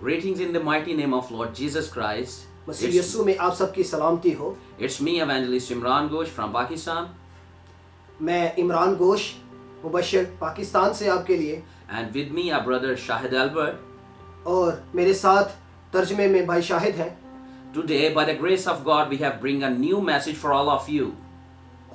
Greetings in the mighty name of Lord Jesus Christ. मसीह यीशु में आप सबकी सलामती हो। It's me, Evangelist Imran Ghosh from Pakistan. मैं इमरान घोष मुबशर पाकिस्तान से आपके लिए, And with me, our brother Shahid Albert. और मेरे साथ तर्जमे में भाई शाहिद हैं। Today, by the grace of God, we have bring a new message for all of you.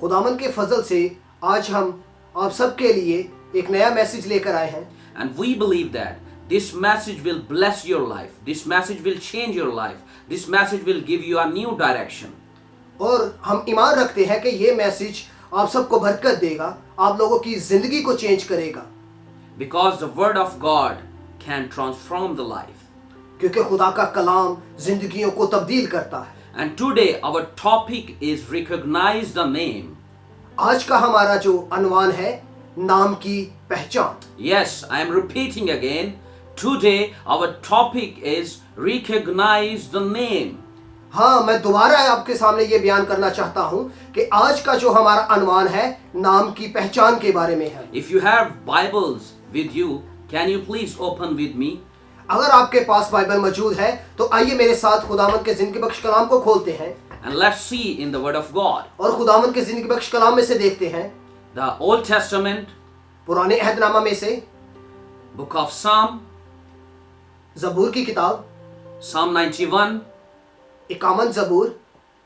खुदावन के फजल से आज हम आप सबके लिए एक नया मैसेज लेकर आए हैं। And we believe that this message will bless your life. This message will change your life. This message will give you a new direction. और हम ईमान रखते हैं कि ये मैसेज आप सबको बरकत देगा, आप लोगों की जिंदगी को चेंज करेगा। Because the word of God can transform the life. क्योंकि खुदा का कलाम जिंदगियों को तब्दील करता है। And today our topic is recognize the name. आज का हमारा जो अनवान है नाम की पहचान। Yes, I am repeating again. Today our topic is recognize the name. हाँ, मैं दोबारा आपके सामने ये बयान करना चाहता हूँ कि आज का जो हमारा अनवान है नाम की पहचान के बारे में है। If you have Bibles with you, can you please open with me? अगर आपके पास बाइबल मौजूद है तो आइए मेरे साथ खुदावंद के जिंदगी बख्श कलाम को खोलते हैं And let's see in the word of God. और खुदावंद के जिंदगी बख्श कलाम में से देखते हैं The Old Testament, पुराने अहदनामा में से book of Psalm, जबूर की किताब Psalm 91 51 जबूर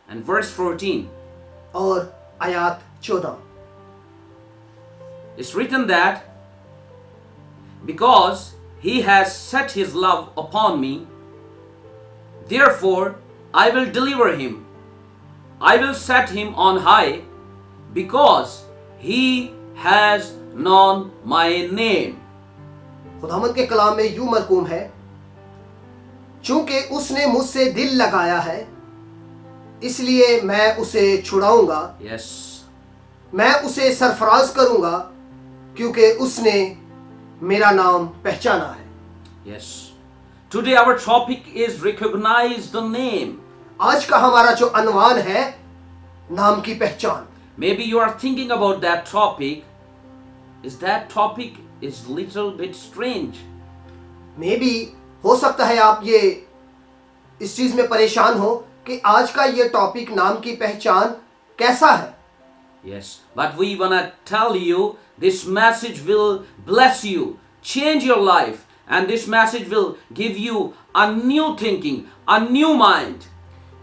and verse 14. और आयात 14। It's written that because he has set his love upon me, therefore I will deliver him. I will set him on high because he has known my name. खुदावंद के कलाम में यूं मरकूम है, चूंकि उसने मुझसे दिल लगाया है इसलिए मैं उसे छुड़ाऊंगा। Yes. मैं उसे सरफराज करूंगा क्योंकि उसने मेरा नाम पहचाना है। Yes. Today our topic is recognize the name. आज का हमारा जो अनवान है नाम की पहचान। Maybe you are thinking about that topic. Is that topic is little bit strange? May be हो सकता है आप ये इस चीज में परेशान हो कि आज का ये टॉपिक नाम की पहचान कैसा है। Yes, but we wanna tell you this message will bless you, change your life, and this message will give you a new thinking, a new mind.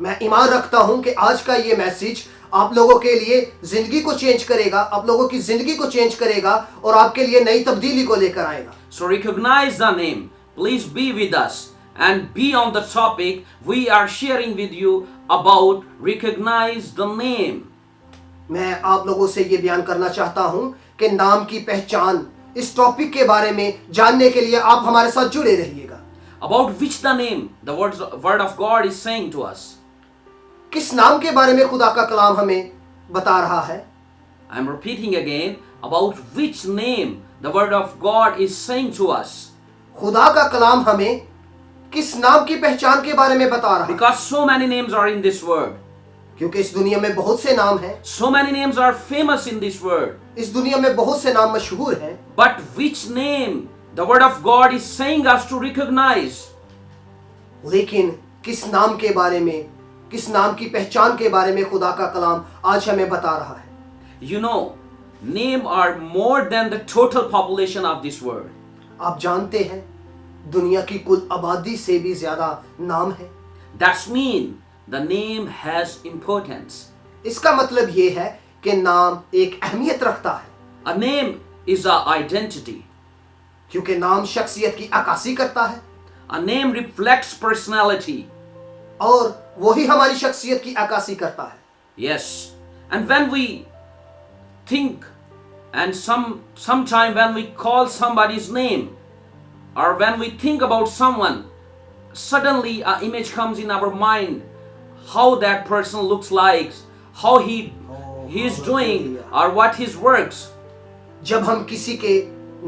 मैं ईमान रखता हूं कि आज का ये मैसेज आप लोगों के लिए जिंदगी को चेंज करेगा, आप लोगों की जिंदगी को चेंज करेगा और आपके लिए नई तब्दीली को लेकर आएगा। So recognize the name. Please be with us and be on the topic. We are sharing with you about recognize the name. मैं आप लोगों से ये बयान करना चाहता हूं कि नाम की पहचान इस टॉपिक के बारे में जानने के लिए आप हमारे साथ जुड़े रहिएगा। About which the name the word of God is saying to us. किस नाम के बारे में खुदा का कलाम हमें बता रहा है। I am repeating again, about which name the word of God is saying to us. खुदा का कलाम हमें किस नाम की पहचान के बारे में बता रहा है। Because so many names are in this world. क्योंकि इस दुनिया में बहुत से नाम हैं। So many names are famous in this world. इस दुनिया में बहुत से नाम मशहूर हैं। But which name the word of God is saying us to recognize? लेकिन किस नाम के बारे में, किस नाम की पहचान के बारे में खुदा का कलाम आज हमें बता रहा है। You know, names are more than the total population of this world. आप जानते हैं दुनिया की कुल आबादी से भी ज्यादा नाम है। That's mean the name has importance. इसका मतलब ये है कि नाम एक अहमियत रखता है। A name is a identity. क्योंकि नाम शख्सियत की अक्कासी करता है। A name reflects personality. और वही हमारी शख्सियत की अक्कासी करता है। Yes. And when we think and sometime when we call somebody's name or when we think about someone, suddenly an image comes in our mind how that person looks like, how he is doing or what his works. जब हम किसी के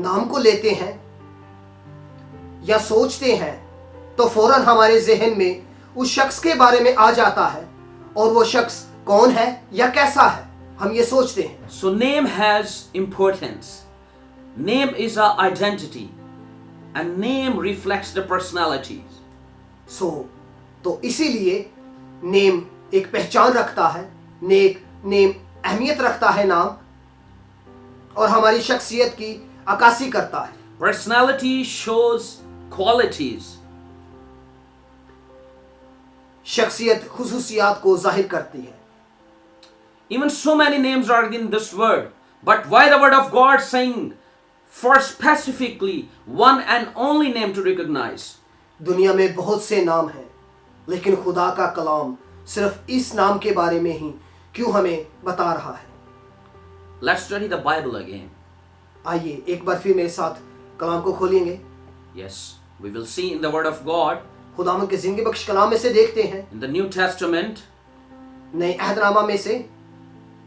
नाम को लेते हैं या सोचते हैं तो फौरन हमारे जहन में उस शख्स के बारे में आ जाता है और वो शख्स कौन है या कैसा है, हम ये सोचते हैं। So name has importance. Name is a identity. And name reflects the personalities. तो इसीलिए नेम एक पहचान रखता है, नेम अहमियत रखता है नाम, और हमारी शख्सियत की अक्कासी करता है। Personality shows qualities. शख्सियत खुसूसियात को जाहिर करती है। Even so many names are in this word, but why the word of God saying for specifically one and only name to recognize? दुनिया में बहुत से नाम हैं, लेकिन खुदा का कलाम सिर्फ इस नाम के बारे में ही क्यों हमें बता रहा है? Let's study the Bible again. आइए एक बार फिर मेरे साथ कलाम को खोलेंगे। Yes, we will see in the word of God खुदावंद के जिंदगी बख्श कलाम में से देखते हैं, in the New Testament, नए अहदनामा में से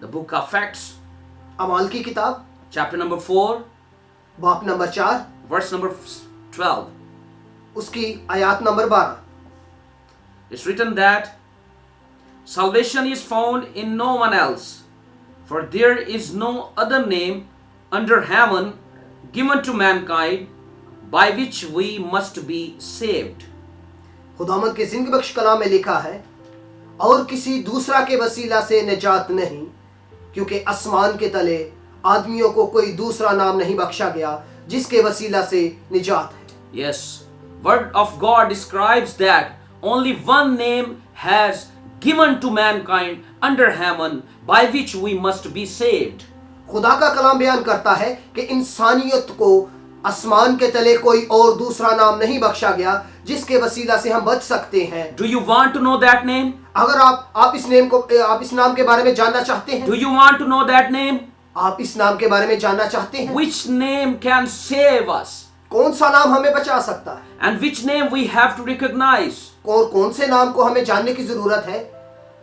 the book of Acts, अमाल की किताब chapter number 4, बाप नंबर 4 verse number 12. उसकी आयात number 12। It's written that salvation is found in no one else, for there is no other name under heaven given to mankind by which we must be saved. खुदावंद के जिंदगी बख्श कलाम में लिखा है, और किसी दूसरा के वसीला से निजात नहीं, क्योंकि आसमान के तले आदमियों को कोई दूसरा नाम नहीं बख्शा गया जिसके वसीला से निजात है। Yes, word of God describes that only one name has given to mankind under heaven by which we must be saved. खुदा का कलाम बयान करता है कि इंसानियत को आसमान के तले कोई और दूसरा नाम नहीं बख्शा गया जिसके वसीला से हम बच सकते हैं। Do you want to know that name? अगर आप इस नाम के बारे में जानना चाहते हैं, Do you want to know that name? आप इस नाम के बारे में जानना चाहते हैं, Which name can save us? कौन सा नाम हमें बचा सकता है, And which name we have to recognize? और कौन से नाम को हमें जानने की जरूरत है?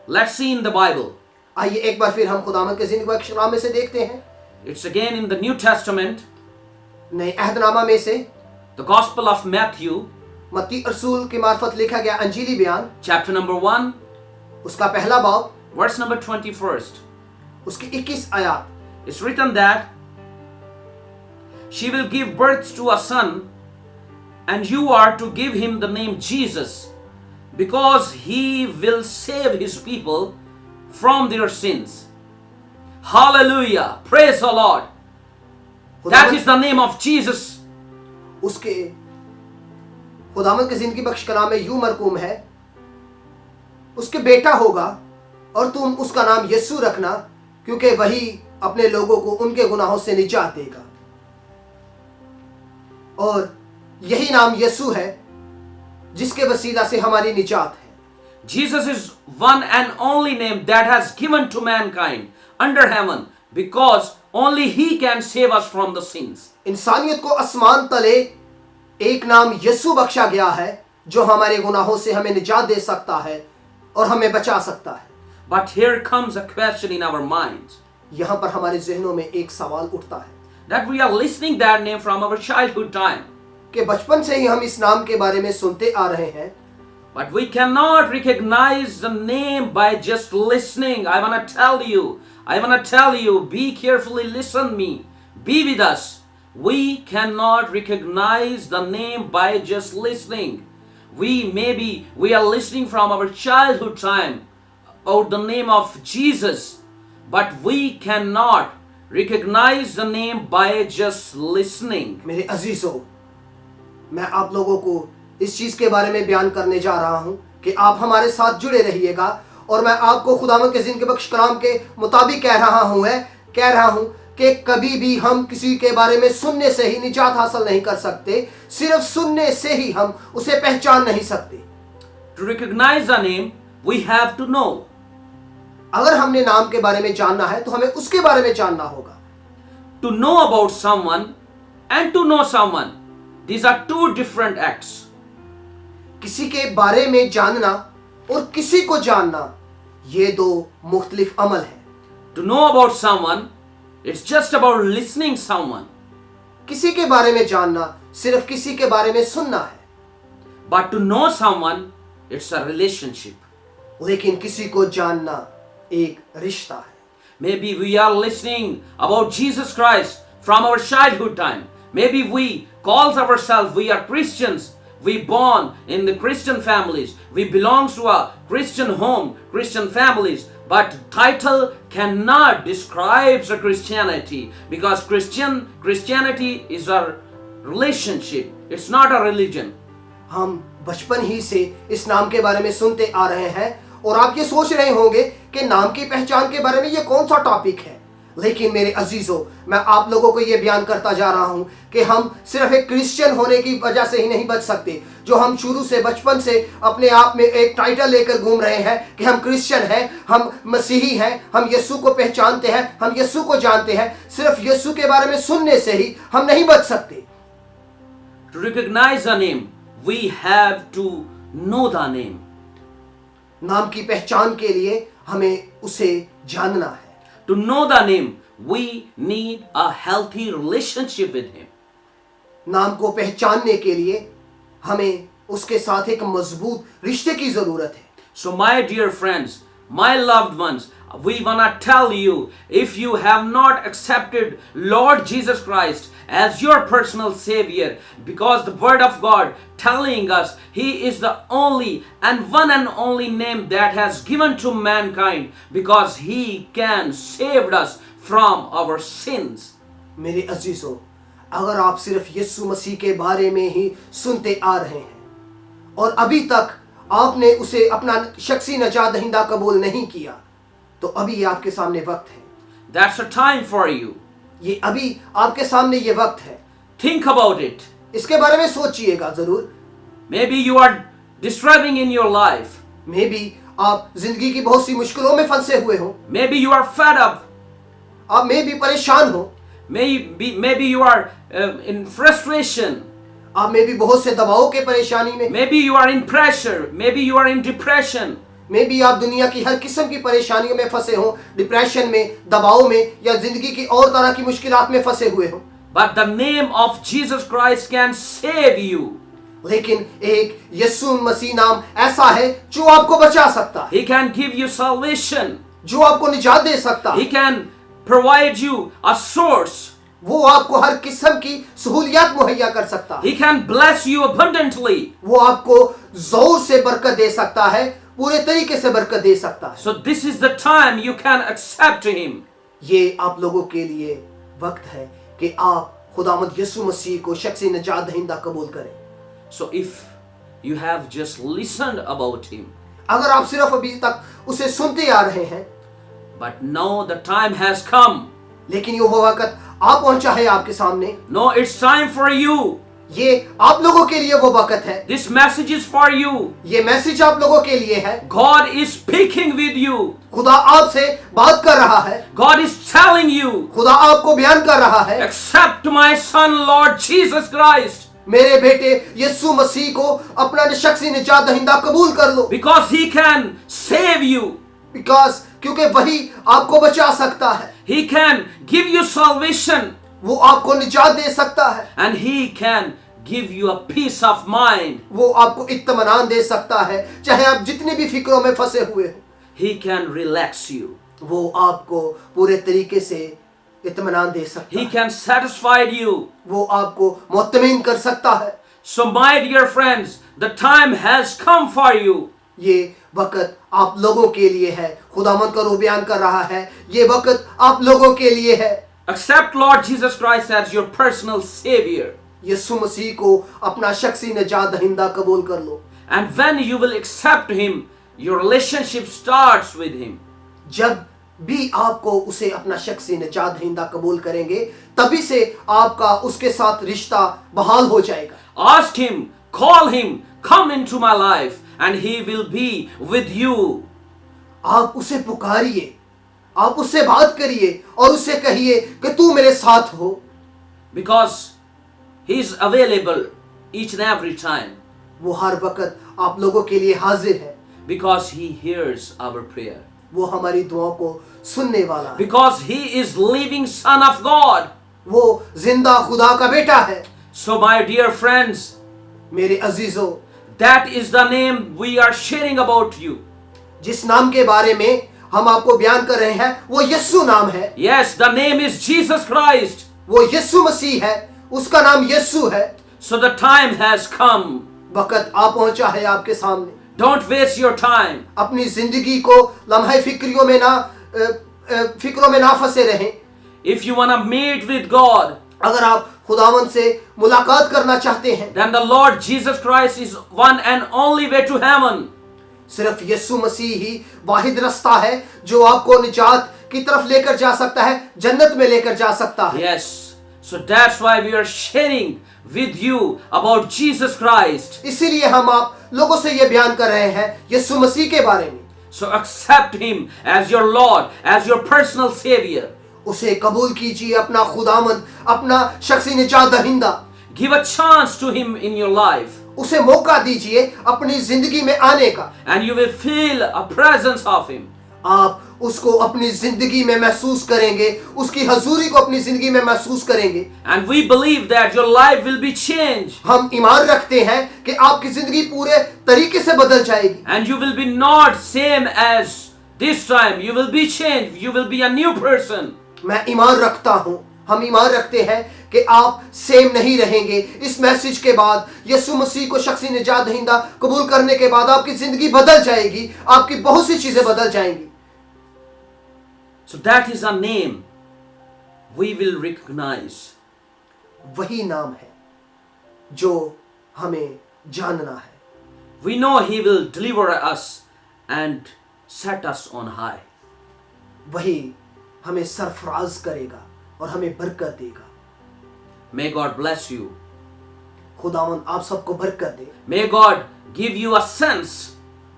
Let's see in the Bible. आइए एक बार फिर हम खुदावंद के जिंदगी बख्श कलाम में से देखते हैं, It's again in the New Testament, नए अहदनामा में से the Gospel of Matthew, मत्ती रसूल के मार्फत लिखा गया अंजीली बयान, chapter number 1, उसका पहला बाब, verse number 21st. उसकी 21 आयात। It's written that she will give birth to a son, and you are to give him the name Jesus, because he will save his people from their sins. Hallelujah! Praise the Lord! That is the name of Jesus. उसके खुदावंद के जिंदगी बख्श कलाम में यूं मरकूम है, उसके बेटा होगा और तुम उसका नाम यीशु रखना, क्योंकि वही अपने लोगों को उनके गुनाहों से निजात देगा। और यही नाम यीशु है जिसके वसीला से हमारी निजात है। Jesus is one and only name that has given to mankind under heaven, because only he can save us from the sins. इंसानियत को आसमान तले एक नाम यीशु बख्शा गया है जो हमारे गुनाहों से हमें निजात दे सकता है और हमें बचा सकता है। But here comes a question in our minds, यहाँ पर हमारे जहनों में एक सवाल उठता है that we are listening that name from our childhood time, कि बचपन से ही हम इस नाम के बारे में सुनते आ रहे हैं, but we cannot recognize the name by just listening. I want to tell you, be carefully listen me, be with us. We cannot recognize the name by just listening. We are listening from our childhood time about the name of Jesus, but we cannot recognize the name by just listening. मेरे अजीजों, मैं आप लोगों को इस चीज के बारे में बयान करने जा रहा हूं कि आप हमारे साथ जुड़े रहिएगा, और मैं आपको खुदावंद के जिंदगी बख्श कलाम के मुताबिक कह रहा हूं कि कभी भी हम किसी के बारे में सुनने से ही निजात हासिल नहीं कर सकते, सिर्फ सुनने से ही हम उसे पहचान नहीं सकते। To recognize the name, we have to know. अगर हमने नाम के बारे में जानना है तो हमें उसके बारे में जानना होगा। To know about someone and to know someone, these are two different acts. किसी के बारे में जानना और किसी को जानना, ये दो मुख्तलिफ अमल है। To know about someone, it's just about listening someone. किसी के बारे में जानना सिर्फ किसी के बारे में सुनना है, But to know someone, it's a relationship. लेकिन किसी को जानना एक रिश्ता है। Maybe we are listening about Jesus Christ from our childhood time. Maybe we call ourselves, we are Christians. we born in the Christian families, we belong to a Christian home, Christian families, but title cannot describe the Christianity, because Christianity is a relationship, it's not a religion. हम बचपन ही से इस नाम के बारे में सुनते आ रहे हैं और आप ये सोच रहे होंगे कि नाम की पहचान के बारे में ये कौन सा टॉपिक है। लेकिन मेरे अजीजों, मैं आप लोगों को ये बयान करता जा रहा हूं कि हम सिर्फ एक क्रिश्चियन होने की वजह से ही नहीं बच सकते, जो हम शुरू से बचपन से अपने आप में एक टाइटल लेकर घूम रहे हैं कि हम क्रिश्चियन हैं, हम मसीही हैं, हम यीशु को पहचानते हैं, हम यीशु को जानते हैं। सिर्फ यीशु के बारे में सुनने से ही हम नहीं बच सकते। To recognize a name, we have to know the name. नाम की पहचान के लिए हमें उसे जानना है। To know the name, we need a healthy relationship with him. नाम को पहचानने के लिए हमें उसके साथ एक मजबूत रिश्ते की जरूरत है। So my dear friends, my loved ones, we wanna tell you, if you have not accepted Lord Jesus Christ as your personal savior, because the word of God telling us he is the only and one and only name that has given to mankind, because he can save us from our sins. मेरे अजीजों, अगर आप सिर्फ यीशु मसीह के बारे में ही सुनते आ रहे हैं और अभी तक आपने उसे अपना शख्सी नजात दहिंदा कबूल नहीं किया, तो अभी ये आपके सामने वक्त है। That's a time for you. ये अभी आपके सामने ये वक्त है। Think about it. इसके बारे में सोचिएगा जरूर। Maybe you are disturbing in your life. May be आप जिंदगी की बहुत सी मुश्किलों में फंसे हुए हो। Maybe you are fed up. आप मे भी परेशान हो। Maybe you are in frustration. आप मे भी बहुत से दबाव के परेशानी में। Maybe you are in pressure. Maybe you are in depression. मे भी आप दुनिया की हर किस्म की परेशानियों में फंसे हो, डिप्रेशन में, दबाव में, या जिंदगी की और तरह की मुश्किलात में फंसे हुए हो। But the name of Jesus Christ can save you. लेकिन एक यीशु मसीह नाम ऐसा है जो आपको बचा सकता है, He can give you salvation. जो आपको निजात दे सकता है। He can provide you a source. वो आपको हर किस्म की सहूलियत मुहैया कर सकता है। He can bless you abundantly. वो आपको जोर से बरकत दे सकता है, पूरे तरीके से बरकत दे सकता है। So this is the time you can accept him. ये आप लोगों के लिए वक्त है कि आप खुदावंद यीशु मसीह को शख्सी निजात दहिंदा कबूल करें। So if you have just listened about him, अगर आप सिर्फ अभी तक उसे सुनते आ रहे हैं, but now the time has come. लेकिन ये वो वक्त आ पहुंचा है आपके सामने। No, it's time for you. ये आप लोगों के लिए वो वक्त है। This message is for you. ये मैसेज आप लोगों के लिए है। God is speaking with you. खुदा आपसे बात कर रहा है। God is telling you, खुदा आपको बयान कर रहा है, accept my son Lord Jesus Christ, मेरे बेटे यीशु मसीह को अपना शख्सी निजात दहिंदा कबूल कर लो। because he can save you. Because क्योंकि वही आपको बचा सकता है, He can give you salvation, वो आपको निजात दे सकता है, and he can give you a peace of mind. वो आपको इत्मीनान दे सकता है, चाहे आप जितनी भी फिक्रों में फंसे हुए हो। He can relax you. वो आपको पूरे तरीके से इत्मीनान दे सकता He है, can satisfy you. वो आपको मुतमिन कर सकता है। So my dear friends, the time has come for you. ये वक्त आप लोगों के लिए है। खुदावंद का रूह बयान कर रहा है, ये वक्त आप लोगों के लिए है। Accept Lord Jesus Christ as your personal savior. यीशु मसीह को अपना शख्सी निजात दहिंदा कबूल कर लो। And when you will accept him, your relationship starts with him. जब भी आपको उसे अपना शख्सी निजात दहिंदा कबूल करेंगे, तभी से आपका उसके साथ रिश्ता बहाल हो जाएगा। Ask him, call him, come into my life, and he will be with you. आप उसे पुकारिए, आप उससे बात करिए और उससे कहिए कि तू मेरे साथ हो। Because he is available each and every time. वो हर वक्त आप लोगों के लिए हाजिर है। Because he hears our prayer. वो हमारी दुआओं को सुनने वाला है। Because he is living Son of God. वो जिंदा खुदा का बेटा है। So my dear friends, मेरे अजीजों, that is the name we are sharing about you. जिस नाम के बारे में हम आपको बयान कर रहे हैं, वो यीशु नाम है। Yes, the name is Jesus Christ. वो यीशु मसीह है, उसका नाम यीशु है। So the time has come. वक्त आ पहुंचा है आपके सामने। Don't waste your time. अपनी जिंदगी को लम्हे फिक्रों में ना फंसे रहें। If you want to meet with God, अगर आप खुदावंद से मुलाकात करना चाहते हैं, then the Lord Jesus Christ is one and only way to heaven. सिर्फ यीशु मसीह ही वाहिद रास्ता है जो आपको निजात की तरफ लेकर जा सकता है, जन्नत में लेकर जा सकता है। Yes. So that's why we are sharing with you about Jesus Christ. इसीलिए हम आप लोगों से ये बयान कर रहे हैं यीशु मसीह के बारे में। So accept him as your Lord, as your personal savior. उसे कबूल कीजिए अपना खुदावंद, अपना शख्सी निजात दहिंदा। Give a chance to him in your life, उसे मौका दीजिए अपनी जिंदगी में आने का। and you will feel a presence of him. आप उसको अपनी जिंदगी में महसूस करेंगे, उसकी हजूरी को अपनी जिंदगी में महसूस करेंगे। And we believe that your life will be changed, हम ईमान रखते हैं कि आपकी जिंदगी पूरे तरीके से बदल जाएगी। and you will be not same as this time. You will be changed. You will be a new person. मैं ईमान रखता हूँ, हम ईमान रखते हैं कि आप सेम नहीं रहेंगे। इस मैसेज के बाद, यीशु मसीह को शख्सी निजात दहिंदा कबूल करने के बाद आपकी जिंदगी बदल जाएगी, आपकी बहुत सी चीजें बदल जाएंगी। So that is a name we will recognize. वही नाम है जो हमें जानना है। We know he will deliver us and set us on high. वही हमें सरफराज करेगा और हमें बरकत देगा। May God bless you. खुदावंद आप सबको बरकत दे। May God give you a sense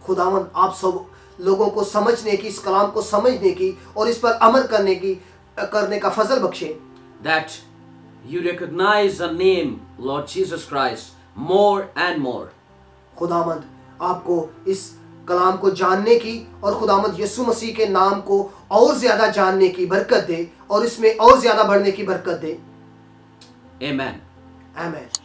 खुदावंद आप सब लोगों को समझने की, इस कलाम को समझने की और इस पर अमल करने का फजल बख्शे, that you recognize the name Lord Jesus Christ more and more. खुदावंद आपको इस कलाम को जानने की और खुदावंद यीशु मसीह के नाम को और ज्यादा जानने की बरकत दे और इसमें और ज्यादा बढ़ने की बरकत दे। Amen. आमीन।